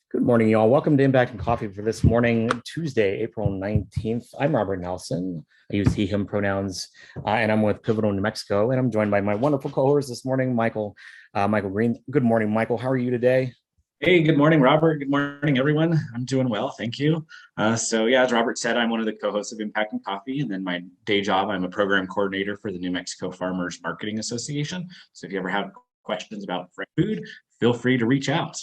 Good morning, y'all. Welcome to Impact and Coffee for this morning, Tuesday, April 19th. I'm Robert Nelson. I use he, him pronouns, and I'm with Pivotal New Mexico, and I'm joined by my wonderful co-host this morning, Michael Green. Good morning, Michael. How are you today? Hey, good morning, Robert. Good morning, everyone. I'm doing well, thank you. So as Robert said, I'm one of the co-hosts of Impact and Coffee, and then my day job, I'm a program coordinator for the New Mexico Farmers Marketing Association. So if you ever have questions about fresh food, feel free to reach out.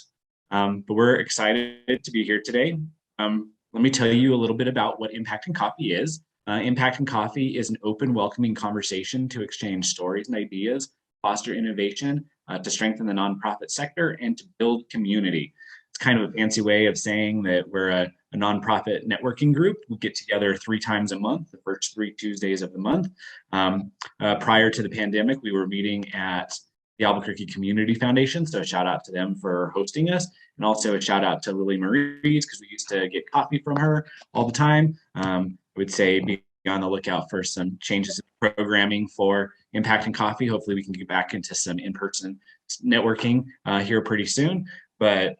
But we're excited to be here today. Let me tell you a little bit about what Impact and Coffee is. Impact and Coffee is an open, welcoming conversation to exchange stories and ideas, foster innovation, to strengthen the nonprofit sector, and to build community. It's kind of a fancy way of saying that we're a nonprofit networking group. We get together 3 times a month, the first 3 Tuesdays of the month. Prior to the pandemic, we were meeting at the Albuquerque Community Foundation, so a shout out to them for hosting us, and also a shout out to Lily Marie's because we used to get coffee from her all the time. I would say be on the lookout for some changes in programming for Impact and Coffee. Hopefully we can get back into some in-person networking here pretty soon. But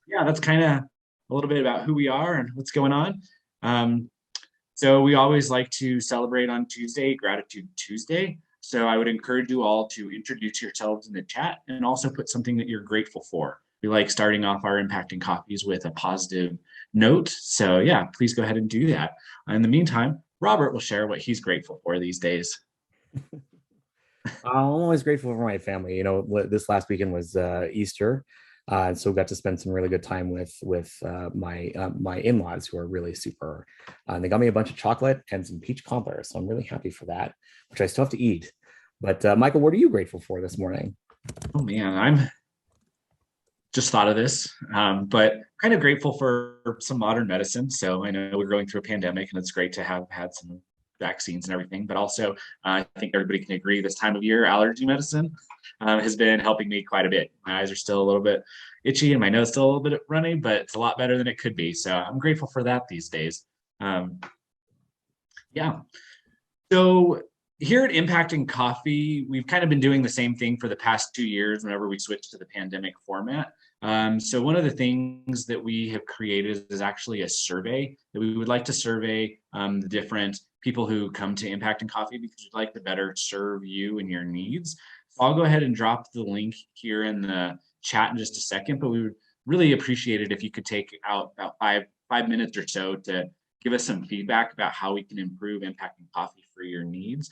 yeah, that's kind of a little bit about who we are and what's going on. So we always like to celebrate on Tuesday, Gratitude Tuesday. So I would encourage you all to introduce yourselves in the chat and also put something that you're grateful for. We like starting off our Impact and Coffees with a positive note. So yeah, please go ahead and do that. In the meantime, Robert will share what he's grateful for these days. I'm always grateful for my family. This last weekend was Easter, and so got to spend some really good time with my in-laws who are really super. They got me a bunch of chocolate and some peach cobbler, so I'm really happy for that, which I still have to eat. But Michael, what are you grateful for this morning? Oh man, I'm just thought of this, but kind of grateful for some modern medicine. So I know we're going through a pandemic, and it's great to have had some vaccines and everything, but also I think everybody can agree this time of year, allergy medicine has been helping me quite a bit. My eyes are still a little bit itchy and my nose still a little bit runny, but it's a lot better than it could be. So I'm grateful for that these days. Yeah. So here at Impact and Coffee, we've kind of been doing the same thing for the past 2 years whenever we switched to the pandemic format. So one of the things that we have created is actually a survey that we would like to survey the different people who come to Impact and Coffee because we'd like to better serve you and your needs. So I'll go ahead and drop the link here in the chat in just a second, but we would really appreciate it if you could take out about five minutes or so to give us some feedback about how we can improve Impact and Coffee for your needs.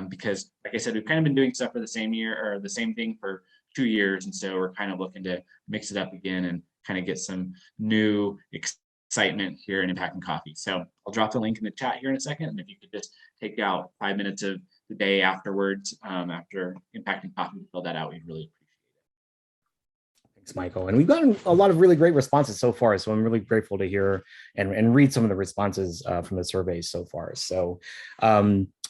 Because like I said, we've kind of been doing stuff for the same year or the same thing for 2 years. And so we're kind of looking to mix it up again and kind of get some new excitement here in Impact and Coffee. So I'll drop the link in the chat here in a second. And if you could just take out 5 minutes of the day afterwards, after Impact and Coffee, fill that out, we'd really appreciate it. Thanks, Michael. And we've gotten a lot of really great responses so far. So I'm really grateful to hear and read some of the responses from the surveys so far. So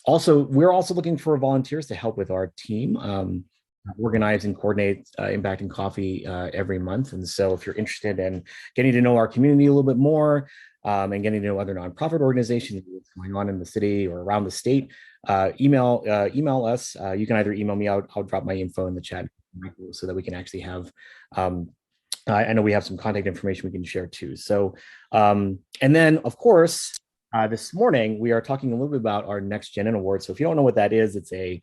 also, we're also looking for volunteers to help with our team. Organize and coordinate Impact and Coffee every month. And so if you're interested in getting to know our community a little bit more and getting to know other nonprofit organizations, what's going on in the city or around the state, email us. You can either email me, I'll drop my info in the chat so that we can actually have, I know we have some contact information we can share too. So, and then of course, this morning, we are talking a little bit about our NextGenIn award. So if you don't know what that is, it's a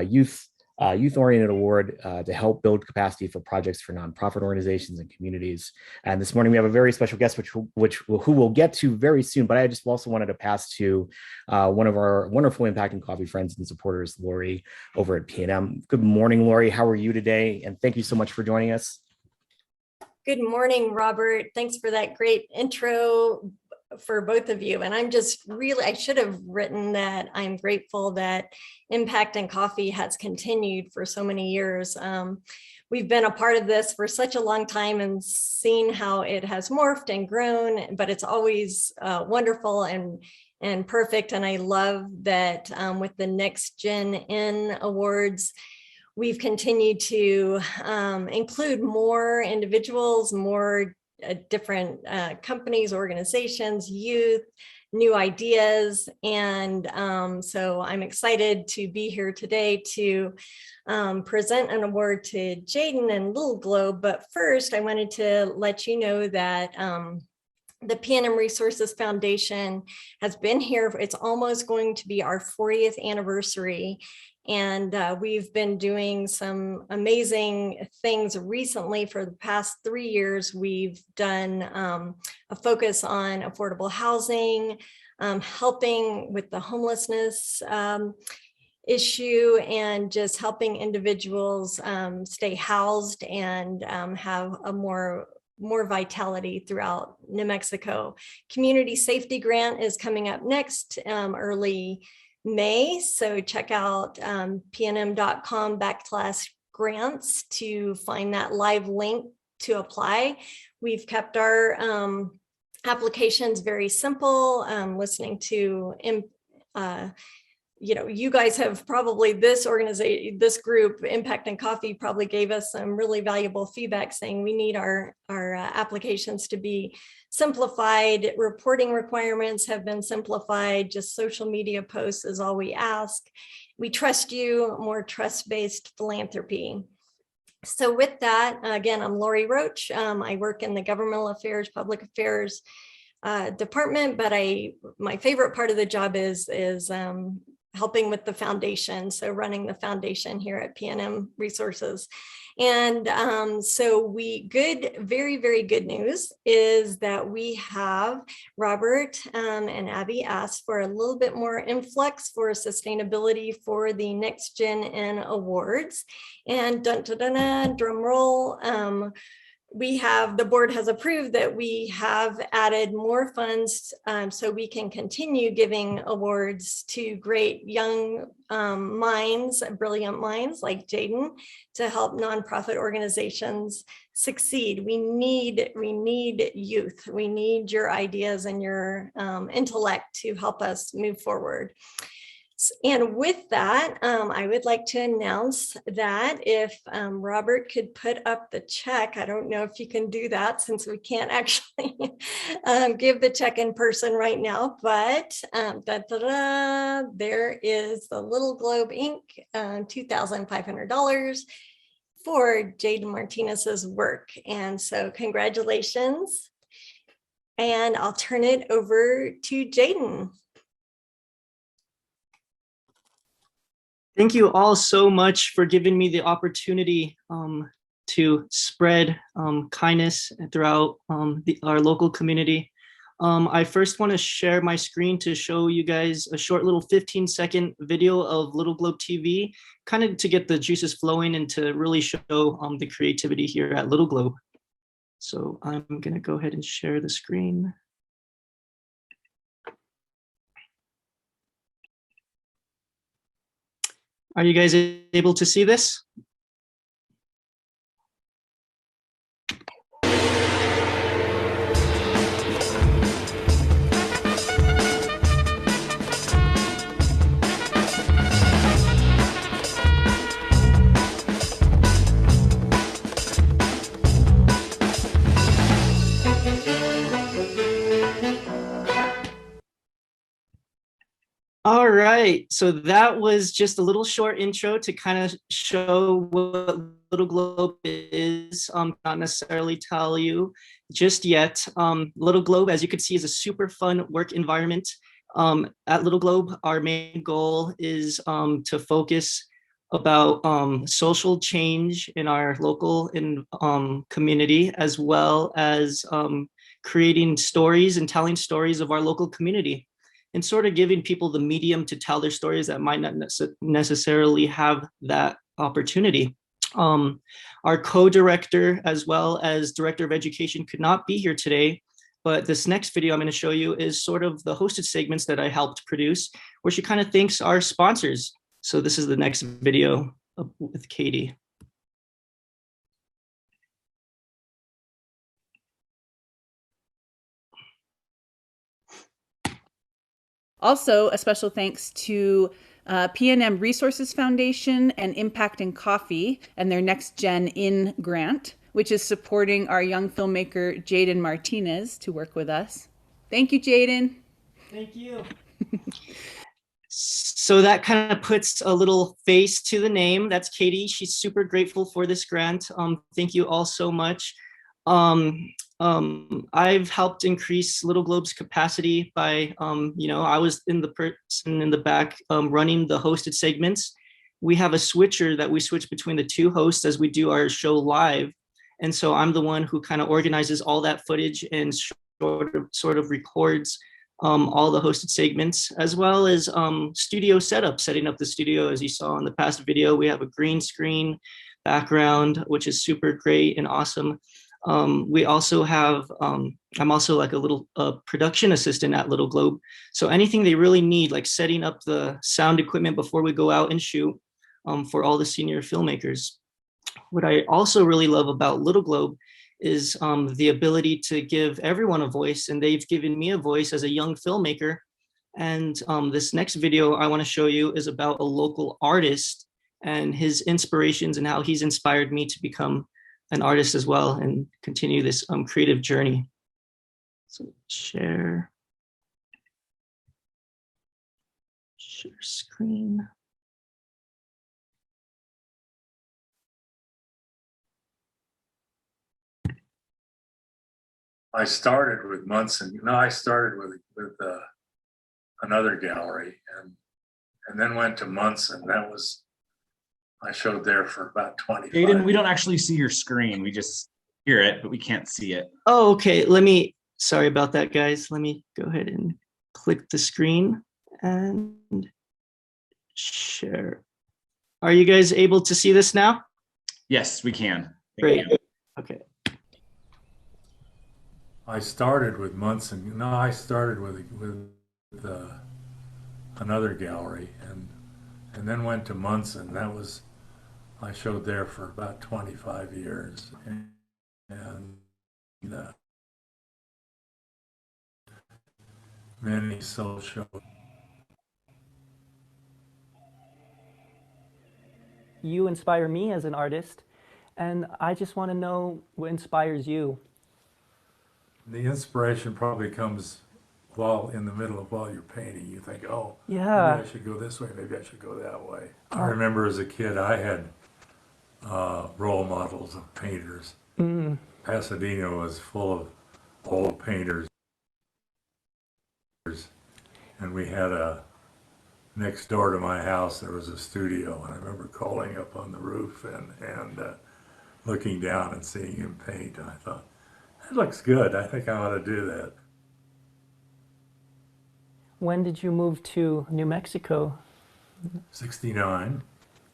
youth-oriented award to help build capacity for projects for nonprofit organizations and communities. And this morning we have a very special guest, who we'll get to very soon. But I just also wanted to pass to one of our wonderful Impact and Coffee friends and supporters, Lori, over at P&M. Good morning, Lori. How are you today? And thank you so much for joining us. Good morning, Robert. Thanks for that great intro for both of you. And I'm just really, I should have written that I'm grateful that Impact and Coffee has continued for so many years. We've been a part of this for such a long time and seen how it has morphed and grown, but it's always wonderful and perfect. And I love that with the NextGenIn awards, we've continued to include more individuals, more different companies, organizations, youth, new ideas. And so I'm excited to be here today to present an award to Jaydin and LittleGlobe. But first, I wanted to let you know that the PNM Resources Foundation has been here. It's almost going to be our 40th anniversary. And we've been doing some amazing things recently. For the past 3 years, we've done a focus on affordable housing, helping with the homelessness issue, and just helping individuals stay housed and have a more vitality throughout New Mexico. Community Safety Grant is coming up next, early May. So check out pnm.com/grants to find that live link to apply. We've kept our applications very simple, listening to you guys have probably, this group, Impact and Coffee, probably gave us some really valuable feedback saying we need our applications to be simplified. Reporting requirements have been simplified. Just social media posts is all we ask. We trust you, more trust-based philanthropy. So with that, again, I'm Lori Roach. I work in the Governmental Affairs, Public Affairs department, but my favorite part of the job is helping with the foundation, so running the foundation here at PNM Resources. And so very, very good news is that we have Robert and Abby asked for a little bit more influx for sustainability for the NextGenIn awards. And drum roll, the board has approved that we have added more funds so we can continue giving awards to great young minds, brilliant minds like Jaydin, to help nonprofit organizations succeed. We need youth. We need your ideas and your intellect to help us move forward. And with that, I would like to announce that if Robert could put up the check, I don't know if you can do that since we can't actually give the check in person right now, but there is the LittleGlobe Inc. $2,500 for Jaydin Martinez's work. And so congratulations. And I'll turn it over to Jaydin. Thank you all so much for giving me the opportunity to spread kindness throughout our local community. I first want to share my screen to show you guys a short little 15-second video of LittleGlobe TV, kind of to get the juices flowing and to really show the creativity here at LittleGlobe. So I'm going to go ahead and share the screen. Are you guys able to see this? All right, so that was just a little short intro to kind of show what LittleGlobe is, not necessarily tell you just yet. LittleGlobe, as you can see, is a super fun work environment. At LittleGlobe, our main goal is to focus about social change in our local community, as well as creating stories and telling stories of our local community, and sort of giving people the medium to tell their stories that might not necessarily have that opportunity. Our co-director, as well as director of education, could not be here today, but this next video I'm going to show you is sort of the hosted segments that I helped produce, where she kind of thanks our sponsors. So this is the next video with Katie. Also, a special thanks to PNM Resources Foundation and Impact and Coffee and their NextGenIn grant, which is supporting our young filmmaker, Jaydin Martinez, to work with us. Thank you, Jaydin. Thank you. So that kind of puts a little face to the name. That's Katie. She's super grateful for this grant. Thank you all so much. I've helped increase LittleGlobe's capacity by, I was the person in the back running the hosted segments. We have a switcher that we switch between the two hosts as we do our show live. And so I'm the one who kind of organizes all that footage and sort of records all the hosted segments, as well as studio setup, setting up the studio. As you saw in the past video, we have a green screen background, which is super great and awesome. We also have, I'm also like a little production assistant at LittleGlobe. So anything they really need, like setting up the sound equipment before we go out and shoot for all the senior filmmakers. What I also really love about LittleGlobe is the ability to give everyone a voice, and they've given me a voice as a young filmmaker. And this next video I want to show you is about a local artist and his inspirations and how he's inspired me to become an artist as well and continue this creative journey. So share screen. I started with Munson. No, I started with another gallery and then went to Munson. That was, I showed there for about 25. Jaydin, we don't actually see your screen. We just hear it, but we can't see it. Oh, okay. Sorry about that, guys. Let me go ahead and click the screen and share. Are you guys able to see this now? Yes, we can. Great. Okay. I started with Munson. No, I started with another gallery and then went to Munson. That was, I showed there for about 25 years. And many social. You inspire me as an artist, and I just want to know what inspires you. The inspiration probably comes while in the middle of while you're painting. You think, oh, yeah, maybe I should go this way, maybe I should go that way. I remember as a kid I had role models of painters. Pasadena was full of old painters, and we had next door to my house there was a studio, and I remember calling up on the roof and looking down and seeing him paint, and I thought, that looks good. I think I ought to do that. When did you move to New Mexico? 69.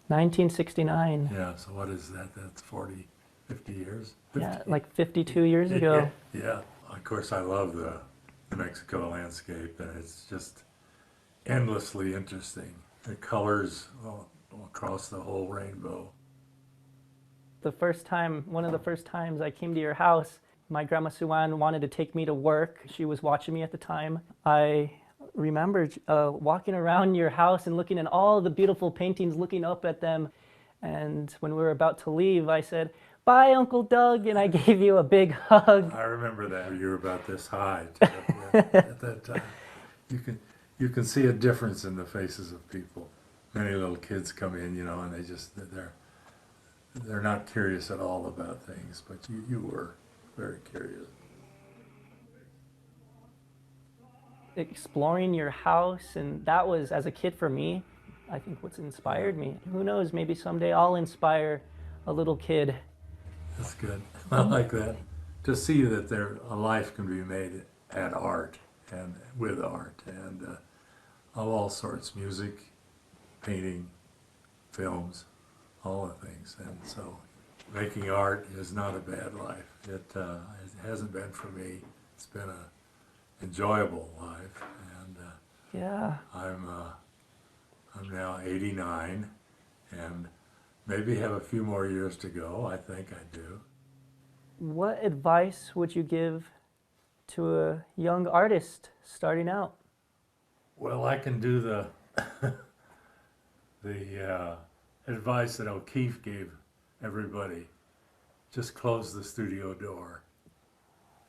1969. Yeah, so what is that? That's 40, 50 years? 50. Yeah, like 52 years ago. Yeah. Of course, I love the New Mexico landscape, and it's just endlessly interesting. The colors across the whole rainbow. One of the first times I came to your house, my grandma Suan wanted to take me to work. She was watching me at the time. I remember walking around your house and looking at all the beautiful paintings, looking up at them. And when we were about to leave, I said, "Bye, Uncle Doug," and I gave you a big hug. I remember that. You were about this high at that time. You can see a difference in the faces of people. Many little kids come in, and they're not curious at all about things, but you were very curious. Exploring your house, and that was, as a kid for me, I think what's inspired me. Who knows, maybe someday I'll inspire a little kid. That's good. I like that. To see that a life can be made at art and with art and of all sorts, music, painting, films, all the things. And so making art is not a bad life. It hasn't been for me. It's been an enjoyable life, and yeah. I'm now 89, and maybe have a few more years to go. I think I do. What advice would you give to a young artist starting out? Well, I can do the advice that O'Keeffe gave everybody. Just close the studio door.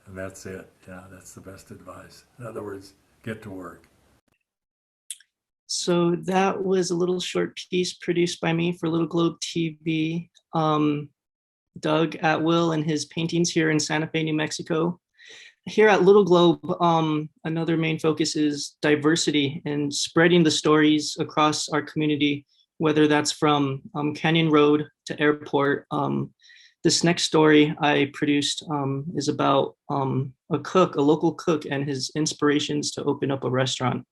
And that's it. Yeah, that's the best advice. In other words, get to work. So that was a little short piece produced by me for Little Globe TV. Doug Atwill and his paintings here in Santa Fe, New Mexico. Here at Little Globe, another main focus is diversity and spreading the stories across our community, whether that's from Canyon Road to airport. This next story I produced is about a cook, a local cook, and his inspirations to open up a restaurant.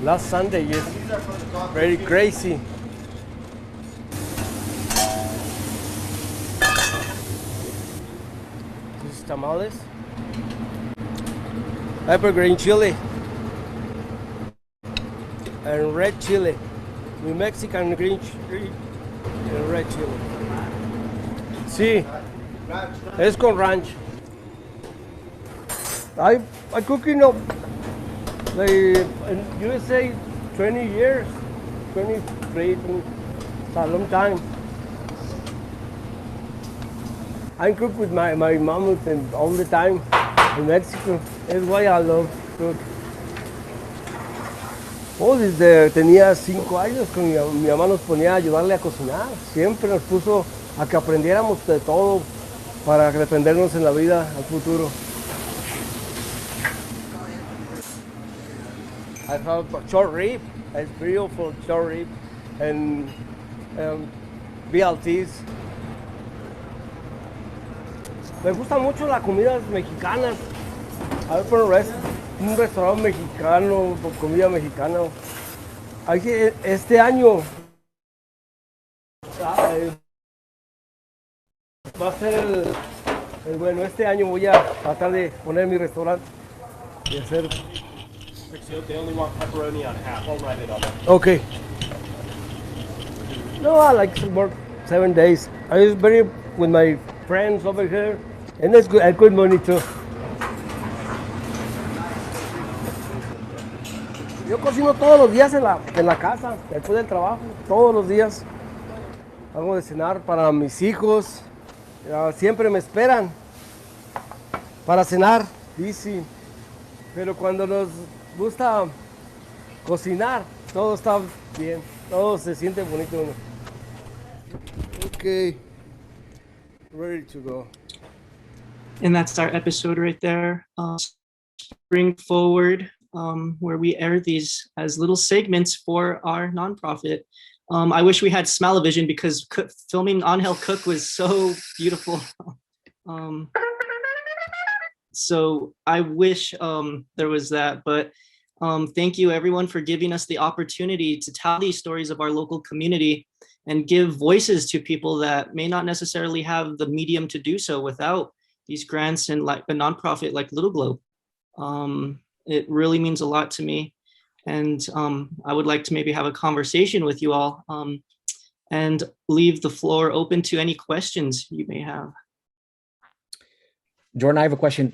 Last Sunday is very crazy. This is tamales, evergreen chili, and red chili. New Mexican green chili and red chili. Sí, es con ranch. I cook, you know, like in USA 20 years, 23, it's a long time. I cook with my mom and all the time in Mexico. That's why I love cook. Oh, desde tenía 5 años, con mi mamá nos ponía a ayudarle a cocinar. Siempre nos puso a que aprendiéramos de todo para defendernos en la vida al futuro. I have short rib, it's beautiful short rib, and BLTs. Me gusta mucho la comida mexicana. A ver, por un restaurante mexicano, con comida mexicana. Este año va a ser bueno. Este año voy a tratar de poner mi restaurante y hacer. They only want pepperoni on half. I'll write it on there. Okay. No, I like to work 7 days. I was very with my friends over here, and that's good. I good money too. Yo cocino todos los días en la casa, después del trabajo, todos los días. Hago de cenar para mis hijos. Siempre me esperan para cenar, dicen. Pero cuando nos gusta cocinar, todo está bien, todo se siente bonito. Okay, ready to go. And that's our episode right there. Spring Forward, where we air these as little segments for our nonprofit. I wish we had smell-o-vision because filming Angel Cook was so beautiful. So I wish there was that, but thank you everyone for giving us the opportunity to tell these stories of our local community and give voices to people that may not necessarily have the medium to do so without these grants and like a nonprofit like Little Globe. It really means a lot to me. And I would like to maybe have a conversation with you all and leave the floor open to any questions you may have. Jordan, I have a question.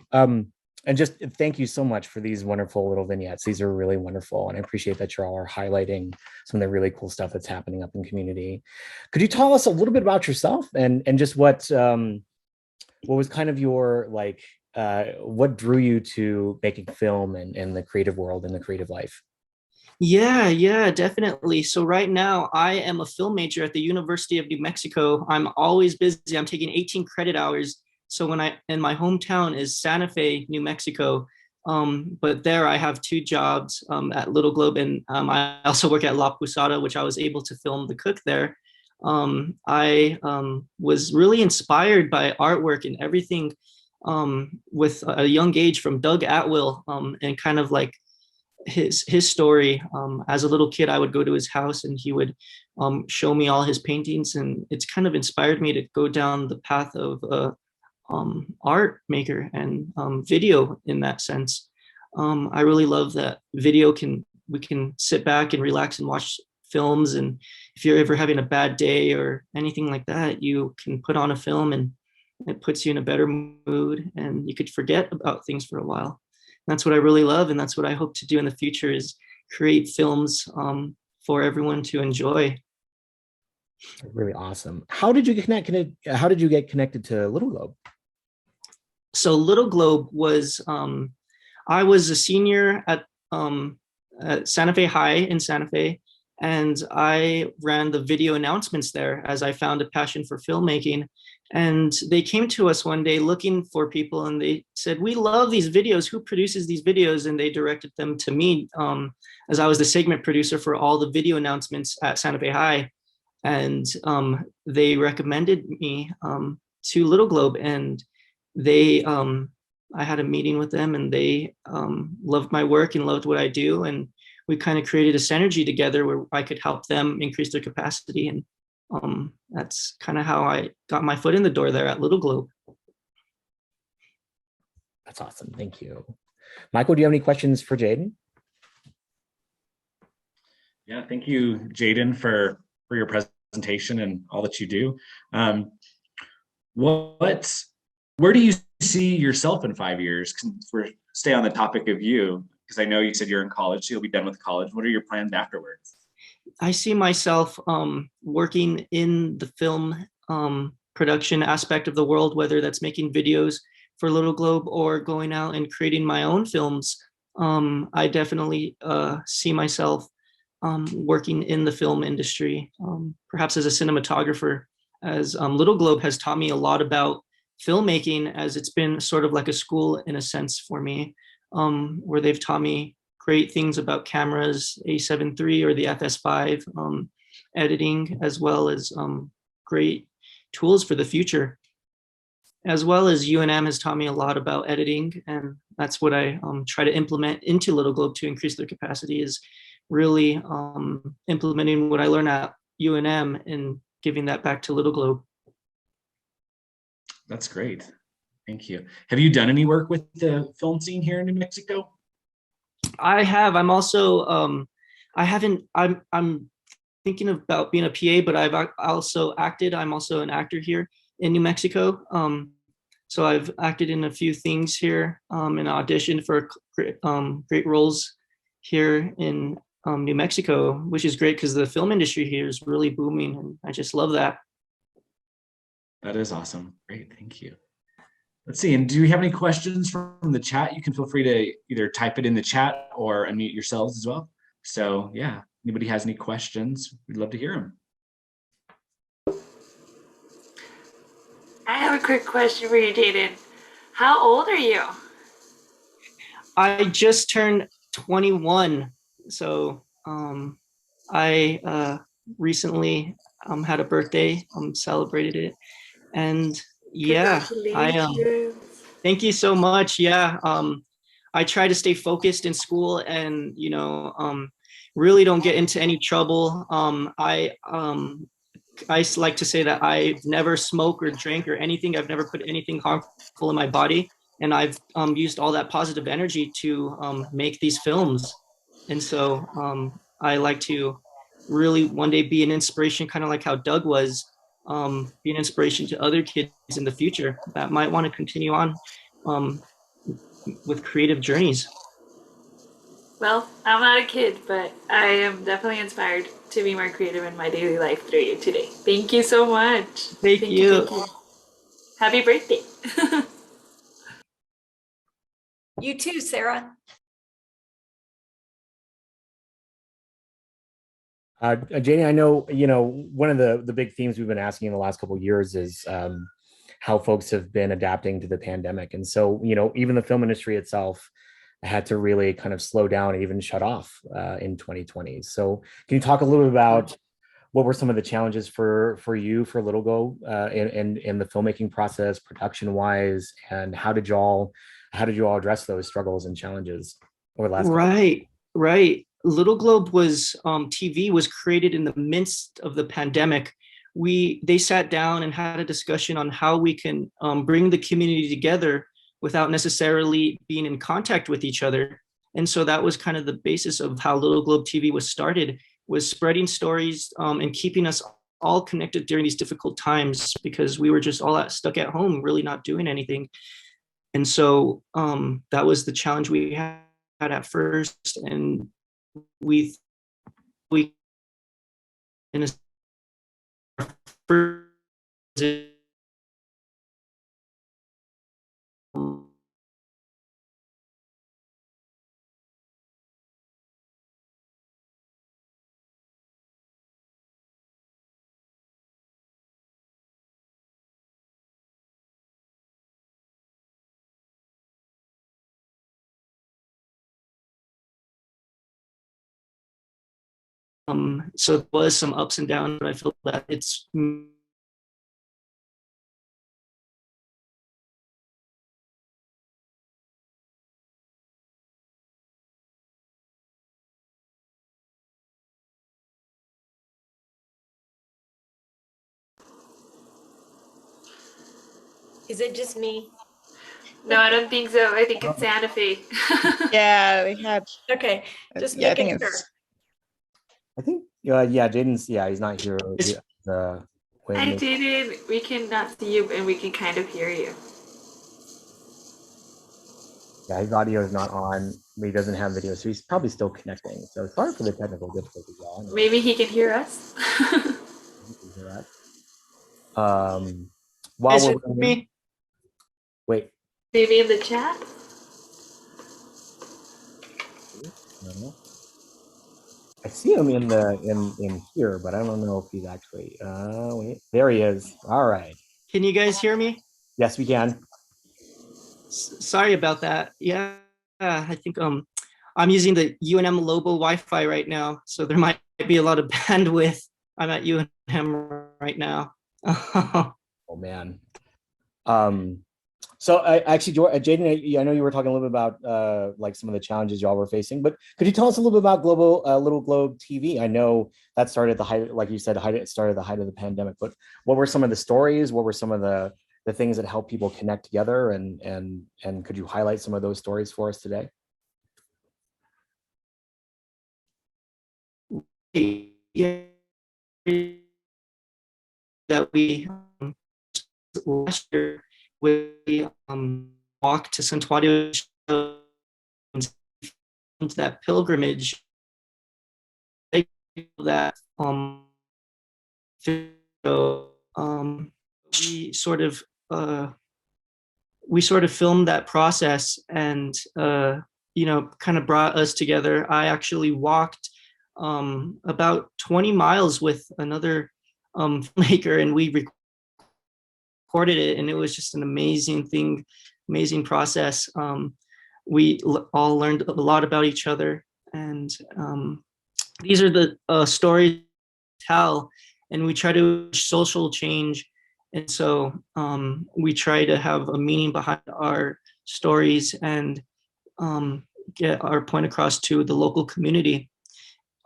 And just thank you so much for these wonderful little vignettes. These are really wonderful. And I appreciate that you all are highlighting some of the really cool stuff that's happening up in the community. Could you tell us a little bit about yourself and just what was kind of your, like, what drew you to making film and the creative world and the creative life? Yeah, definitely. So right now I am a film major at the University of New Mexico. I'm always busy. I'm taking 18 credit hours. So and my hometown is Santa Fe, New Mexico. But there I have 2 jobs at Little Globe, and I also work at La Posada, which I was able to film the cook there. I was really inspired by artwork and everything with a young age from Doug Atwill and kind of like his story. As a little kid, I would go to his house and he would show me all his paintings, and it's kind of inspired me to go down the path of art maker and video in that sense. I really love that we can sit back and relax and watch films. And if you're ever having a bad day or anything like that, you can put on a film and it puts you in a better mood and you could forget about things for a while. That's what I really love. And that's what I hope to do in the future is create films for everyone to enjoy. Really awesome. How did you get connected? How did you get connected to LittleGlobe? So LittleGlobe was, I was a senior at Santa Fe High in Santa Fe, and I ran the video announcements there as I found a passion for filmmaking. And they came to us one day looking for people, and they said, "We love these videos. Who produces these videos?" And they directed them to me, as I was the segment producer for all the video announcements at Santa Fe High. And they recommended me to LittleGlobe, and they I had a meeting with them, and they loved my work and loved what I do, and we kind of created a synergy together where I could help them increase their capacity. And that's kind of how I got my foot in the door there at LittleGlobe. That's awesome. Thank you. Michael, do you have any questions for Jaydin? Yeah, thank you, Jaydin, for your presentation and all that you do. Where do you see yourself in 5 years? Stay on the topic of you, because I know you said you're in college, so you'll be done with college. What are your plans afterwards? I see myself working in the film production aspect of the world, whether that's making videos for LittleGlobe or going out and creating my own films. I definitely see myself working in the film industry, perhaps as a cinematographer, as LittleGlobe has taught me a lot about filmmaking, as it's been sort of like a school in a sense for me, where they've taught me great things about cameras, A7 III or the FS5, editing, as well as great tools for the future. As well as UNM has taught me a lot about editing, and that's what I try to implement into LittleGlobe to increase their capacity, is really implementing what I learned at UNM and giving that back to LittleGlobe. That's great. Thank you. Have you done any work with the film scene here in New Mexico? I have. I'm also, I'm thinking about being a PA, but I've also acted. I'm also an actor here in New Mexico. So I've acted in a few things here and auditioned for great roles here in New Mexico, which is great because the film industry here is really booming, and I just love that. That is awesome. Great, thank you. Let's see, and do you have any questions from the chat? You can feel free to either type it in the chat or unmute yourselves as well. So yeah, anybody has any questions, we'd love to hear them. I have a quick question for you, Jaydin. How old are you? I just turned 21. So I recently had a birthday, celebrated it. And yeah, thank you so much. Yeah, I try to stay focused in school and, you know, really don't get into any trouble. I like to say that I've never smoked or drank or anything. I've never put anything harmful in my body. And I've used all that positive energy to make these films. And so I like to really one day be an inspiration, kind of like how Doug was, be an inspiration to other kids in the future that might want to continue on with creative journeys. Well, I'm not a kid, but I am definitely inspired to be more creative in my daily life through you today. Thank you so much. Thank you. Thank you. Happy birthday. You too, Sarah. Jaydin, I know, you know, one of the big themes we've been asking in the last couple of years is how folks have been adapting to the pandemic. And so, you know, even the film industry itself had to really kind of slow down and even shut off in 2020. So can you talk a little bit about what were some of the challenges for you, for LittleGlobe, in the filmmaking process, production wise, and how did you all address those struggles and challenges over the last Right. LittleGlobe was TV was created in the midst of the pandemic. They sat down and had a discussion on how we can bring the community together without necessarily being in contact with each other. And so that was kind of the basis of how LittleGlobe TV was started. was spreading stories and keeping us all connected during these difficult times, because we were just all stuck at home, really not doing anything. And so that was the challenge we had at first. And we in a first, so there was some ups and downs, but I feel that it's Is it just me? No, I don't think so. I think it's Santa Fe. Yeah, we had. Okay, just Yeah, I making think sure. it's. I think, Jaydin's, he's not here. Hi, Jaydin. We cannot see you, and we can kind of hear you. Yeah, his audio is not on. But he doesn't have video, so he's probably still connecting. So sorry for the technical difficulties, y'all. Maybe he can hear us. While we're me. Wait. Maybe in the chat. I see him in here, but I don't know if he's actually. Wait, there he is. All right. Can you guys hear me? Yes, we can. Sorry about that. Yeah, I think I'm using the UNM Lobo Wi-Fi right now, so there might be a lot of bandwidth. I'm at UNM right now. Oh man. So actually, Jaydin, I know you were talking a little bit about like some of the challenges y'all were facing, but could you tell us a little bit about LittleGlobe TV? I know that started at the height, like you said, it started at the height of the pandemic, but what were some of the stories? What were some of the things that help people connect together? And could you highlight some of those stories for us today? Yeah, that we last year we walked to Santuario that pilgrimage that we sort of filmed that process, and kind of brought us together. I actually walked about 20 miles with another filmmaker, and we recorded it, and it was just an amazing process. We all learned a lot about each other, and these are the stories we tell, and we try to social change. And so we try to have a meaning behind our stories and get our point across to the local community.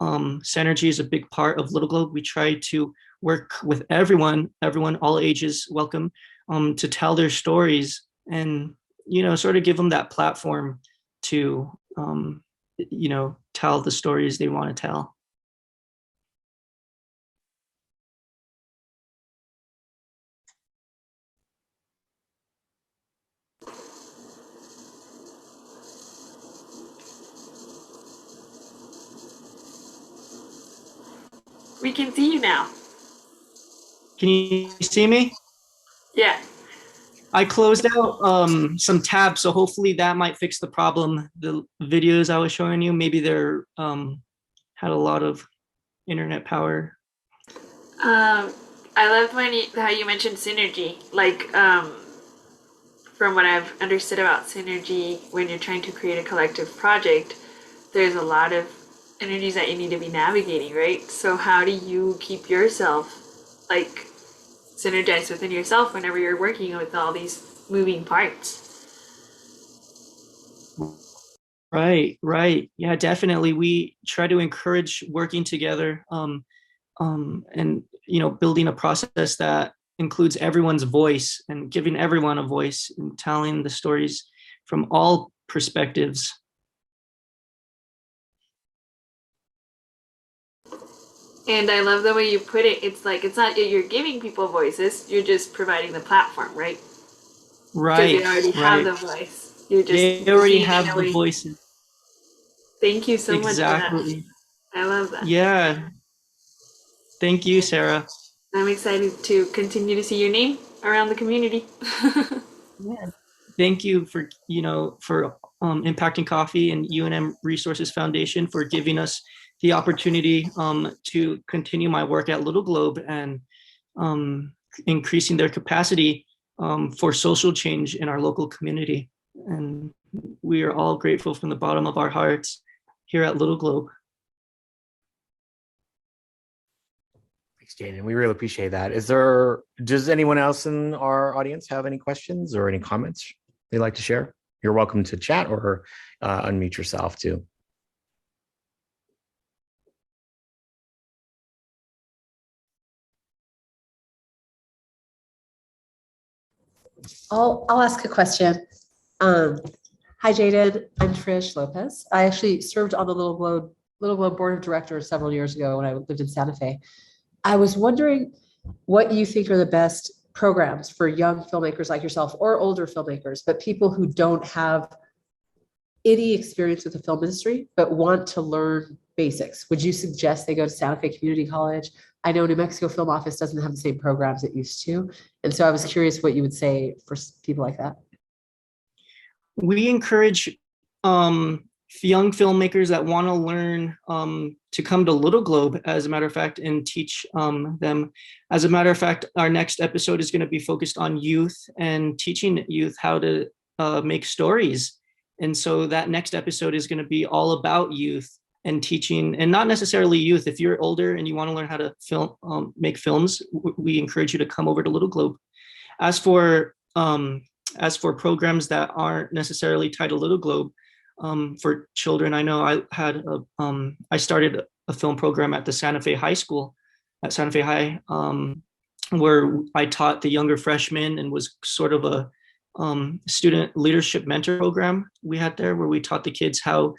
Synergy is a big part of LittleGlobe. We try to work with everyone, all ages welcome, to tell their stories, and sort of give them that platform to tell the stories they want to tell. We can see you now. Can you see me? Yeah. I closed out some tabs, so hopefully that might fix the problem. The videos I was showing you, maybe they're had a lot of internet power. I loved how you mentioned synergy. Like, from what I've understood about synergy, when you're trying to create a collective project, there's a lot of energies that you need to be navigating, right? So how do you keep yourself like synergized within yourself whenever you're working with all these moving parts? Right. Yeah, definitely. We try to encourage working together, and building a process that includes everyone's voice and giving everyone a voice and telling the stories from all perspectives. And I love the way you put it. It's like, it's not that you're giving people voices, you're just providing the platform, right? Because they Right, already have right. the voice. You're just They already making it in have a the way. voices. Thank you so much for that. Exactly. I love that. Yeah. Thank you, Sarah. I'm excited to continue to see your name around the community. Yeah. Thank you for, for Impacting Coffee and UNM Resources Foundation for giving us the opportunity to continue my work at Little Globe and increasing their capacity for social change in our local community. And we are all grateful from the bottom of our hearts here at Little Globe. Thanks, Jaydin. We really appreciate that. Does anyone else in our audience have any questions or any comments they'd like to share? You're welcome to chat or unmute yourself too. I'll ask a question. Hi, Jaydin. I'm Trish Lopez. I actually served on the Little Globe Board of Directors several years ago when I lived in Santa Fe. I was wondering what you think are the best programs for young filmmakers like yourself or older filmmakers, but people who don't have any experience with the film industry but want to learn basics. Would you suggest they go to Santa Fe Community College? I know New Mexico Film Office doesn't have the same programs it used to. And so I was curious what you would say for people like that. We encourage young filmmakers that want to learn to come to Little Globe, as a matter of fact, and teach them. As a matter of fact, our next episode is going to be focused on youth and teaching youth how to make stories. And so that next episode is going to be all about youth and teaching, and not necessarily youth. If you're older and you want to learn how to make films, we encourage you to come over to Little Globe. As for programs that aren't necessarily titled Little Globe, for children, I know I started a film program at the Santa Fe High School, at Santa Fe High, where I taught the younger freshmen and was sort of a student leadership mentor program we had there, where we taught the kids how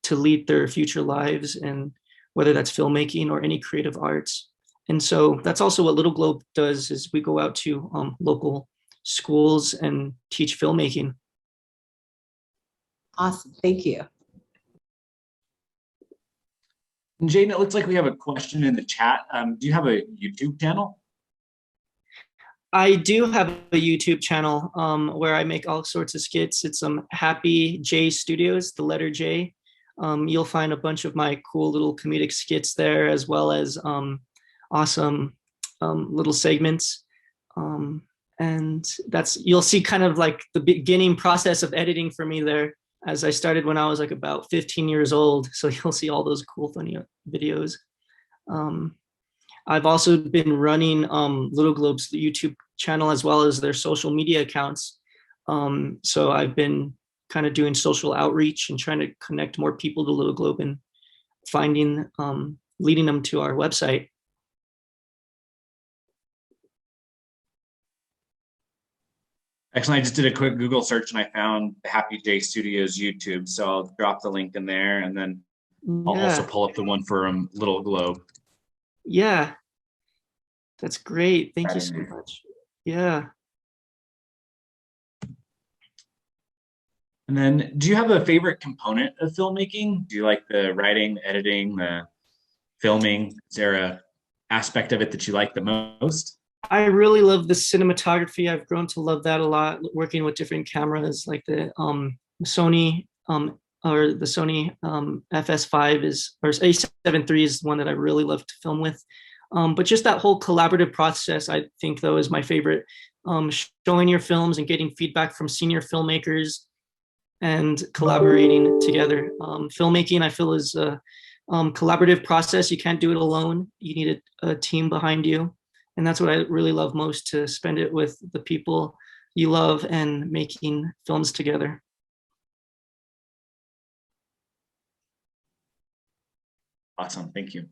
to lead their future lives, and whether that's filmmaking or any creative arts. And so that's also what Little Globe does, is we go out to local schools and teach filmmaking. Awesome. Thank you. And Jaydin, it looks like we have a question in the chat. Do you have a YouTube channel? I do have a YouTube channel where I make all sorts of skits. It's Happy J Studios, the letter J. You'll find a bunch of my cool little comedic skits there, as well as awesome little segments. And you'll see kind of like the beginning process of editing for me there, as I started when I was like about 15 years old. So you'll see all those cool, funny videos. I've also been running Little Globe's YouTube channel, as well as their social media accounts. So I've been kind of doing social outreach and trying to connect more people to Little Globe and leading them to our website. Actually, I just did a quick Google search and I found the Happy J Studios YouTube. So I'll drop the link in there, and then I'll also pull up the one for Little Globe. Yeah, that's great. Thank you so much. Yeah. And then, do you have a favorite component of filmmaking? Do you like the writing, the editing, the filming? Is there a aspect of it that you like the most? I really love the cinematography. I've grown to love that a lot, working with different cameras, like the Sony FS5 or A7 III is one that I really love to film with. But just that whole collaborative process, I think, though, is my favorite. Showing your films and getting feedback from senior filmmakers and collaborating together. Filmmaking, I feel, is a collaborative process. You can't do it alone. You need a team behind you. And that's what I really love most, to spend it with the people you love and making films together. Awesome. Thank you.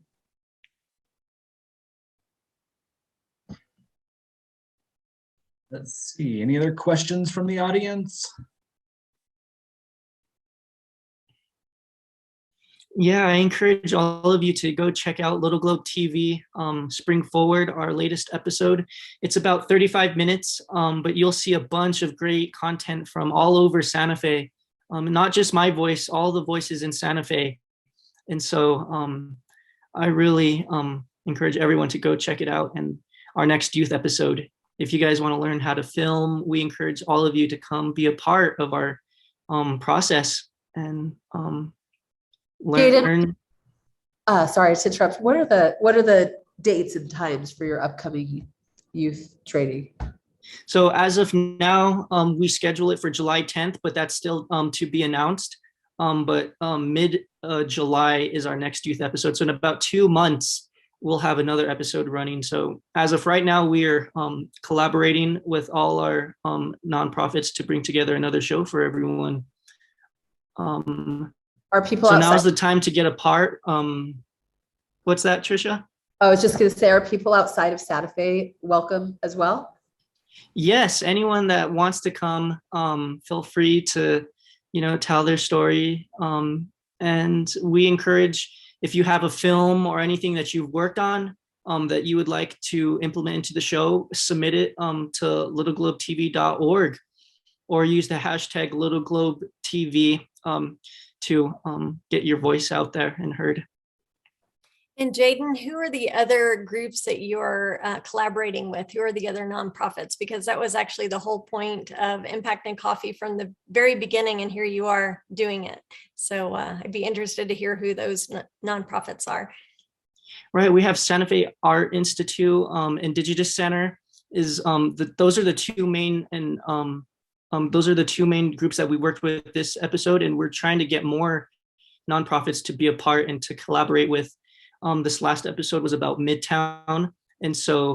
Let's see. Any other questions from the audience? Yeah, I encourage all of you to go check out Little Globe TV, Spring Forward, our latest episode. It's about 35 minutes, but you'll see a bunch of great content from all over Santa Fe. Not just my voice, all the voices in Santa Fe. And so I really encourage everyone to go check it out. And our next youth episode, if you guys want to learn how to film, we encourage all of you to come be a part of our process and learn. Sorry to interrupt. What are the dates and times for your upcoming youth training? So as of now, we schedule it for July 10th, but that's still to be announced. But mid July is our next youth episode. So in about 2 months, we'll have another episode running. So as of right now, we are collaborating with all our nonprofits to bring together another show for everyone. Are people so outside? now's the time to get a part. What's that, Trisha? I was just going to say, are people outside of Santa Fe welcome as well? Yes, anyone that wants to come, feel free to, tell their story. And we encourage, if you have a film or anything that you've worked on that you would like to implement into the show, submit it to littleglobetv.org or use the hashtag littleglobetv to get your voice out there and heard. And Jaydin, who are the other groups that you're collaborating with? Who are the other nonprofits? Because that was actually the whole point of Impact and Coffee from the very beginning, and here you are doing it. So I'd be interested to hear who those nonprofits are. Right, we have Santa Fe Art Institute, Indigenous Center is those are the two main those are the two main groups that we worked with this episode, and we're trying to get more nonprofits to be a part and to collaborate with. This last episode was about Midtown, and so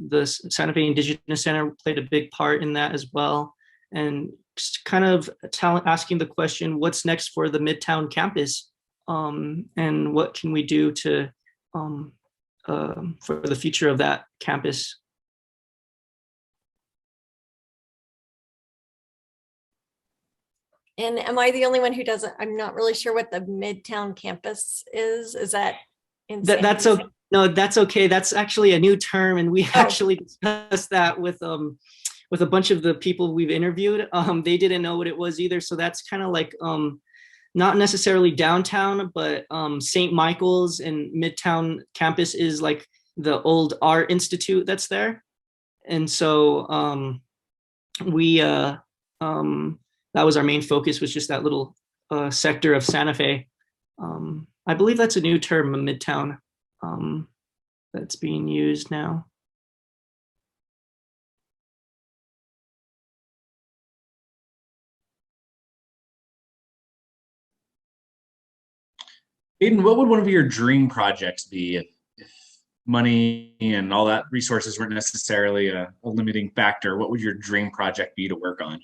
the Santa Fe Indigenous Center played a big part in that as well. And just kind of asking the question, what's next for the Midtown campus, and what can we do to for the future of that campus? And am I the only one who doesn't? I'm not really sure what the Midtown campus is. Is that? That's okay. No, that's okay. That's actually a new term, and we actually discussed that with a bunch of the people we've interviewed. They didn't know what it was either. So that's kind of like not necessarily downtown, but St. Michael's and Midtown campus is like the old art institute that's there, and so we that was our main focus, was just that little sector of Santa Fe. I believe that's a new term, Midtown, that's being used now. Jaydin, what would one of your dream projects be if money and all that resources weren't necessarily a limiting factor? What would your dream project be to work on?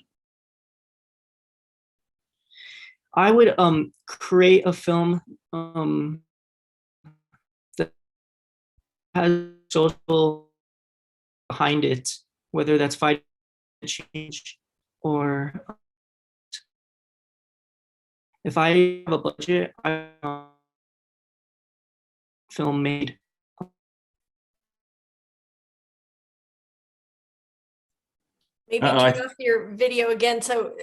I would create a film that has social behind it, whether that's fighting change or if I have a budget, I film made. Maybe turn off your video again. So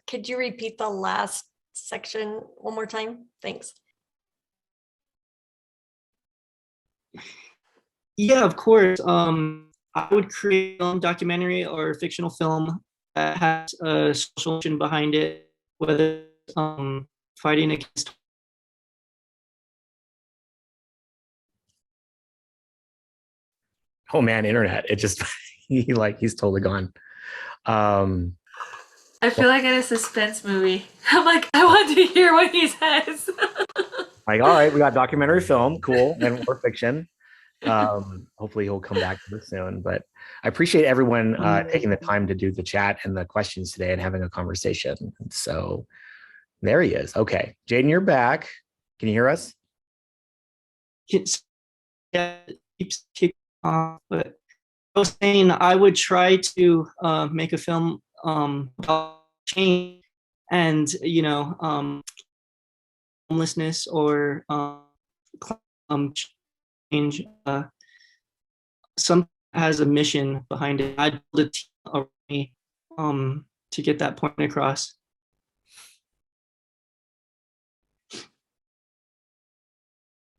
could you repeat the last section one more time? Thanks. Yeah, of course. I would create a film documentary or a fictional film that has a social mission behind it, whether it's fighting against. Oh man, internet. It just he's totally gone. I feel like in a suspense movie. I'm like, I want to hear what he says. Like, all right, we got documentary film, cool, and or fiction. Hopefully he'll come back to this soon. But I appreciate everyone taking the time to do the chat and the questions today and having a conversation. So there he is. Okay, Jaydin, you're back. Can you hear us? Yeah, but I was saying I would try to make a film about change, and homelessness or change. Some has a mission behind it. I build a team around me to get that point across.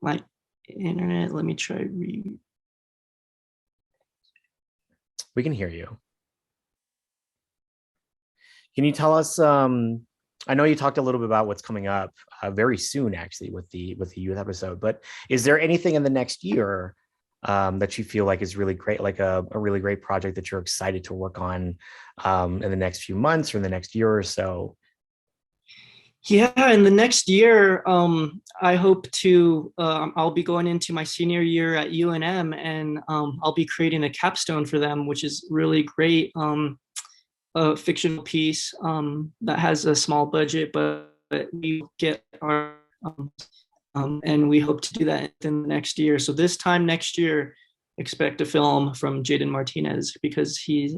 My internet, let me try We can hear you. Can you tell us, I know you talked a little bit about what's coming up very soon, actually, with the youth episode, but is there anything in the next year that you feel like is really great, like a really great project that you're excited to work on in the next few months or in the next year or so? Yeah, in the next year, I hope to, I'll be going into my senior year at UNM, and I'll be creating a capstone for them, which is really great. A fictional piece that has a small budget, but we get our, and we hope to do that in the next year. So this time next year, expect a film from Jaydin Martinez, because he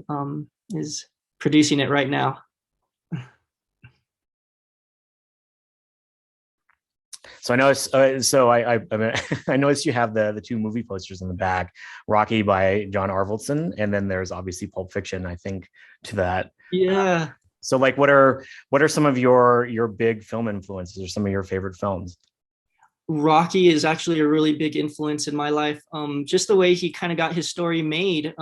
is producing it right now. So I noticed. So I mean, I noticed you have the two movie posters in the back: Rocky by John Arvoldson, and then there's obviously Pulp Fiction, I think, to that. Yeah. So like, what are some of your big film influences, or some of your favorite films? Rocky is actually a really big influence in my life. Just the way he kind of got his story made.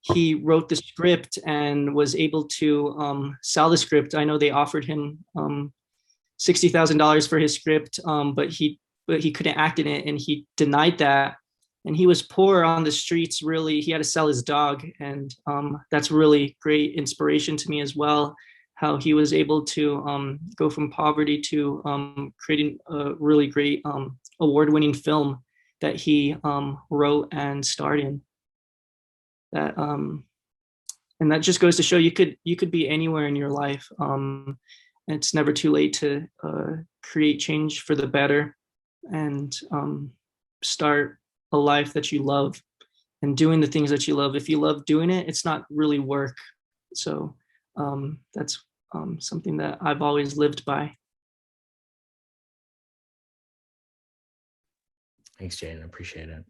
He wrote the script and was able to sell the script. I know they offered him $60,000 for his script, but he couldn't act in it, and he denied that. And he was poor on the streets. Really, he had to sell his dog, and that's really great inspiration to me as well. How he was able to go from poverty to creating a really great award-winning film that he wrote and starred in. That and that just goes to show you could be anywhere in your life. It's never too late to create change for the better, and start a life that you love and doing the things that you love. If you love doing it, it's not really work. So that's something that I've always lived by. Thanks, Jaydin. I appreciate it.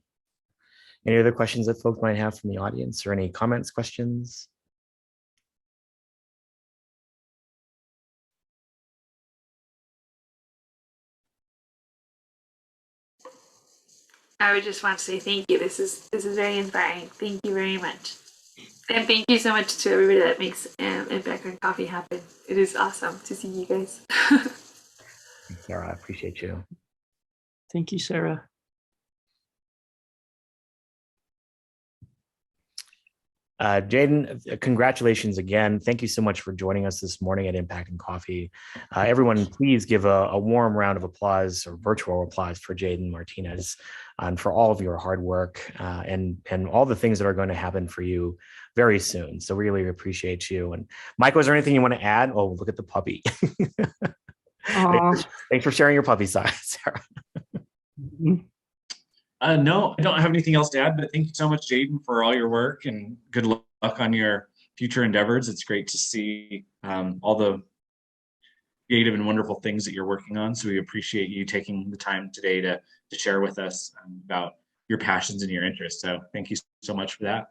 Any other questions that folks might have from the audience, or any comments, questions? I would just want to say thank you. This is very inspiring. Thank you very much. And thank you so much to everybody that makes Impact on Coffee happen. It is awesome to see you guys. Thanks, Sarah, I appreciate you. Thank you, Sarah. Jaydin, congratulations again. Thank you so much for joining us this morning at Impact and Coffee. Everyone, please give a warm round of applause, or virtual applause, for Jaydin Martinez and for all of your hard work and all the things that are going to happen for you very soon. So really appreciate you. And Michael, is there anything you want to add? Oh, look at the puppy. Thanks for sharing your puppy size, Sarah. No, I don't have anything else to add, but thank you so much, Jaydin, for all your work, and good luck on your future endeavors. It's great to see all the creative and wonderful things that you're working on. So we appreciate you taking the time today to share with us about your passions and your interests. So thank you so much for that.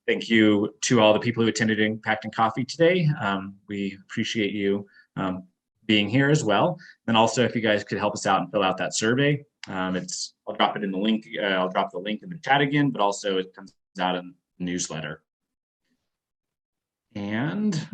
Thank you to all the people who attended Impact and Coffee today. We appreciate you being here as well. And also, if you guys could help us out and fill out that survey. I'll drop it in the link. I'll drop the link in the chat again, but also it comes out in the newsletter. And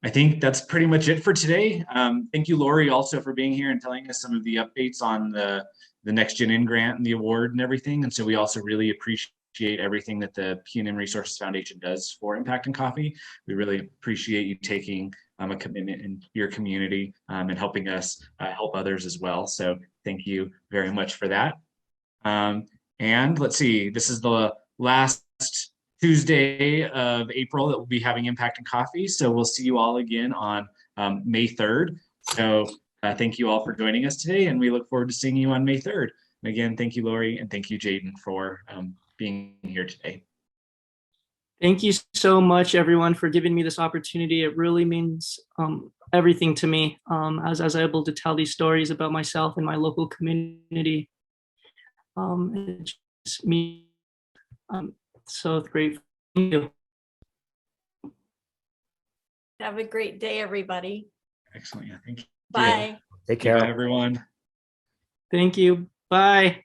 I think that's pretty much it for today. Thank you, Lori, also for being here and telling us some of the updates on the NextGenIn grant and the award and everything. And so we also really appreciate everything that the PNM Resources Foundation does for Impact and Coffee. We really appreciate you taking a commitment in your community and helping us help others as well. So thank you very much for that. And let's see, this is the last Tuesday of April that we'll be having Impact and Coffee. So we'll see you all again on May 3rd. So thank you all for joining us today, and we look forward to seeing you on May 3rd. And again, thank you, Lori, and thank you, Jaydin, for being here today. Thank you so much, everyone, for giving me this opportunity. It really means everything to me as I was able to tell these stories about myself and my local community. It just me, I'm so grateful. Thank you. Have a great day, everybody. Excellent. Yeah, thank you. Bye. Take care. Bye, everyone. Thank you. Bye.